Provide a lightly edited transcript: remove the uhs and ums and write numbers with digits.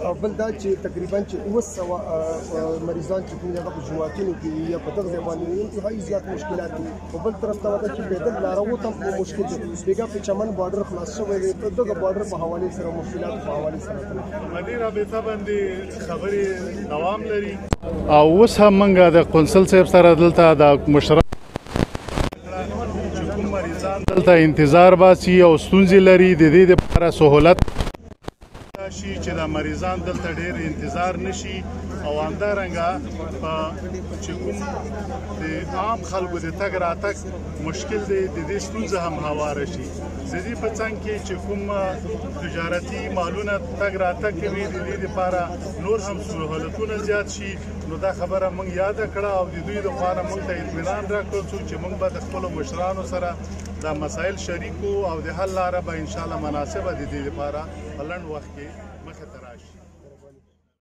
بل دا چې تقریبا چې 900 مریضان چې کوم دغه په جوماتونو کې یا په دغه ځای باندې انتهایي زیات مشکلات دي او بل طرف ته وته چې بدل لارو ته مشکل دي بیګا په چمن بارډر خلاص شوی دی په دغه بارډر په حواله سره مشکلات په حواله سره مدیر رابطه باندې خبرې دوام لري او اوس هم موږ د قونسل صاحب سره دلته د مشران چې کوم مریضان دلته انتظار باسي او ستونزې لري د دې لپاره سهولت شي چې د مریضان دلته ډېر انتظار نشي او همدارنګه چې کوم د عام خلکو د تګ راتګ مشکل دی د دې ستونزه هم هواره شي د دې په څنګ کې چې کوم تجارتي مالونه تګ راتګ کوي د دې لپاره نور هم سهولتونه زیات شي نو دا خبره موږ یاده کړه او د دوی لپاره موږ ته اطمینان راکړ چې موږ به د خپلو مشرانو سره دا مسایل شریکو او د حل لاره به انشاءالله مناسبه د دې لپاره په لنډ وخت کې مخې ته راشي